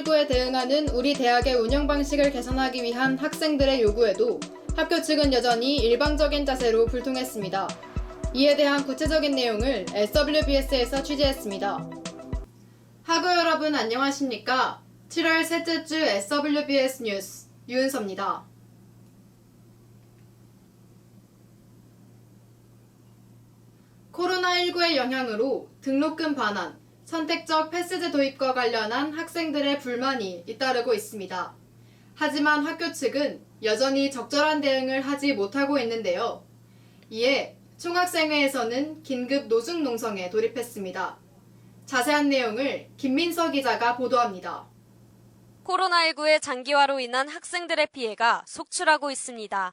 코로나19에 대응하는 우리 대학의 운영 방식을 개선하기 위한 학생들의 요구에도 학교 측은 여전히 일방적인 자세로 불통했습니다. 이에 대한 구체적인 내용을 SWBS에서 취재했습니다. 학우 여러분 안녕하십니까? 7월 셋째 주 SWBS 뉴스 유은서입니다. 코로나19의 영향으로 등록금 반환, 선택적 패스제 도입과 관련한 학생들의 불만이 잇따르고 있습니다. 하지만 학교 측은 여전히 적절한 대응을 하지 못하고 있는데요. 이에 총학생회에서는 긴급 노숙 농성에 돌입했습니다. 자세한 내용을 김민서 기자가 보도합니다. 코로나19의 장기화로 인한 학생들의 피해가 속출하고 있습니다.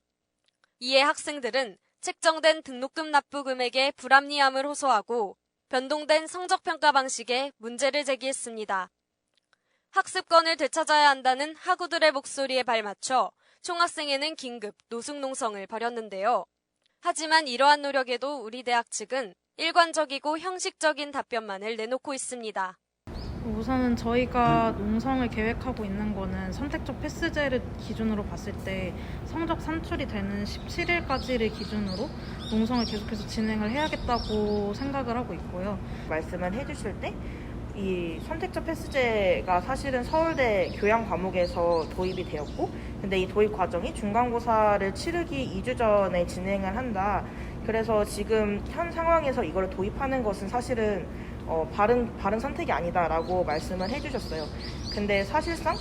이에 학생들은 책정된 등록금 납부 금액의 불합리함을 호소하고 변동된 성적평가 방식에 문제를 제기했습니다. 학습권을 되찾아야 한다는 학우들의 목소리에 발맞춰 총학생회는 긴급 노숙 농성을 벌였는데요. 하지만 이러한 노력에도 우리 대학 측은 일관적이고 형식적인 답변만을 내놓고 있습니다. 우선은 저희가 농성을 계획하고 있는 거는 선택적 패스제를 기준으로 봤을 때 성적 산출이 되는 17일까지를 기준으로 농성을 계속해서 진행을 해야겠다고 생각을 하고 있고요. 말씀을 해주실 때 이 선택적 패스제가 사실은 서울대 교양 과목에서 도입이 되었고, 근데 이 도입 과정이 중간고사를 치르기 2주 전에 진행을 한다. 그래서 지금 현 상황에서 이걸 도입하는 것은 사실은 바른 선택이 아니다라고 말씀을 해주셨어요. 근데 사실상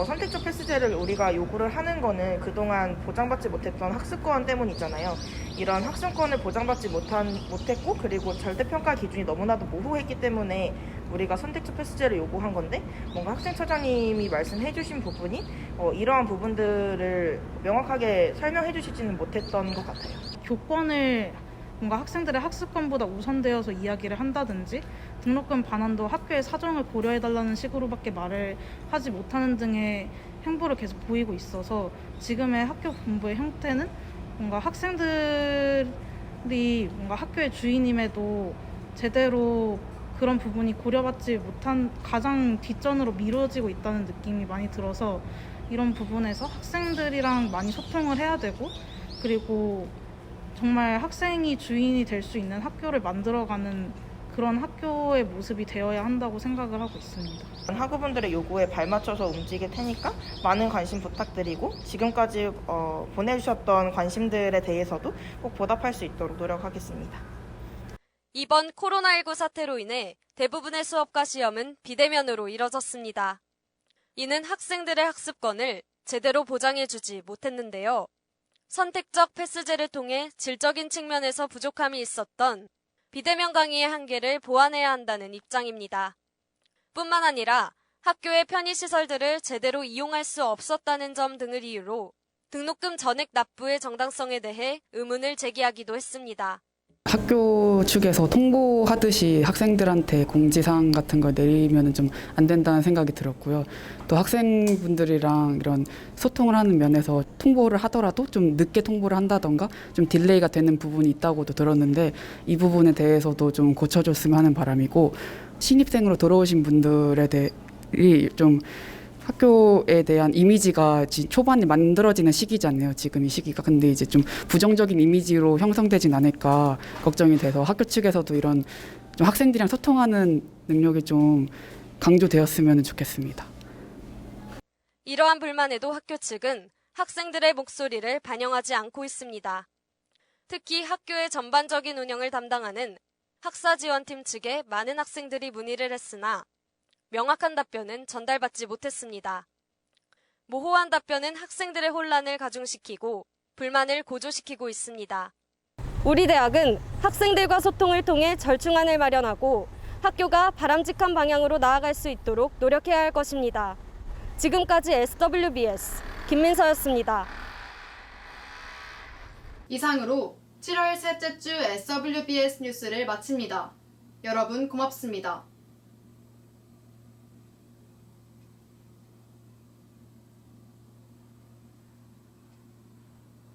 선택적 패스제를 우리가 요구를 하는 거는 그동안 보장받지 못했던 학습권 때문이잖아요. 이런 학습권을 보장받지 못했고, 그리고 절대평가 기준이 너무나도 모호했기 때문에 우리가 선택적 패스제를 요구한 건데, 뭔가 학생처장님이 말씀해 주신 부분이 이러한 부분들을 명확하게 설명해 주시지는 못했던 것 같아요. 교권을 뭔가 학생들의 학습권보다 우선되어서 이야기를 한다든지 등록금 반환도 학교의 사정을 고려해달라는 식으로밖에 말을 하지 못하는 등의 행보를 계속 보이고 있어서 지금의 학교 본부의 형태는 뭔가 학생들이 뭔가 학교의 주인임에도 제대로 그런 부분이 고려받지 못한 가장 뒷전으로 미뤄지고 있다는 느낌이 많이 들어서 이런 부분에서 학생들이랑 많이 소통을 해야 되고, 그리고 정말 학생이 주인이 될 수 있는 학교를 만들어가는 그런 학교의 모습이 되어야 한다고 생각을 하고 있습니다. 학우분들의 요구에 발맞춰서 움직일 테니까 많은 관심 부탁드리고, 지금까지 보내주셨던 관심들에 대해서도 꼭 보답할 수 있도록 노력하겠습니다. 이번 코로나19 사태로 인해 대부분의 수업과 시험은 비대면으로 이뤄졌습니다. 이는 학생들의 학습권을 제대로 보장해주지 못했는데요. 선택적 패스제를 통해 질적인 측면에서 부족함이 있었던 비대면 강의의 한계를 보완해야 한다는 입장입니다. 뿐만 아니라 학교의 편의시설들을 제대로 이용할 수 없었다는 점 등을 이유로 등록금 전액 납부의 정당성에 대해 의문을 제기하기도 했습니다. 학교 측에서 통보하듯이 학생들한테 공지사항 같은 걸 내리면 좀 안 된다는 생각이 들었고요. 또 학생분들이랑 이런 소통을 하는 면에서 통보를 하더라도 좀 늦게 통보를 한다던가 좀 딜레이가 되는 부분이 있다고도 들었는데, 이 부분에 대해서도 좀 고쳐줬으면 하는 바람이고, 신입생으로 들어오신 분들에 대해 좀 학교에 대한 이미지가 초반에 만들어지는 시기잖아요. 지금 이 시기가. 근데 이제 좀 부정적인 이미지로 형성되진 않을까 걱정이 돼서 학교 측에서도 이런 좀 학생들이랑 소통하는 능력이 좀 강조되었으면 좋겠습니다. 이러한 불만에도 학교 측은 학생들의 목소리를 반영하지 않고 있습니다. 특히 학교의 전반적인 운영을 담당하는 학사지원팀 측에 많은 학생들이 문의를 했으나 명확한 답변은 전달받지 못했습니다. 모호한 답변은 학생들의 혼란을 가중시키고 불만을 고조시키고 있습니다. 우리 대학은 학생들과 소통을 통해 절충안을 마련하고 학교가 바람직한 방향으로 나아갈 수 있도록 노력해야 할 것입니다. 지금까지 SWBS 김민서였습니다. 이상으로 7월 셋째 주 SWBS 뉴스를 마칩니다. 여러분 고맙습니다.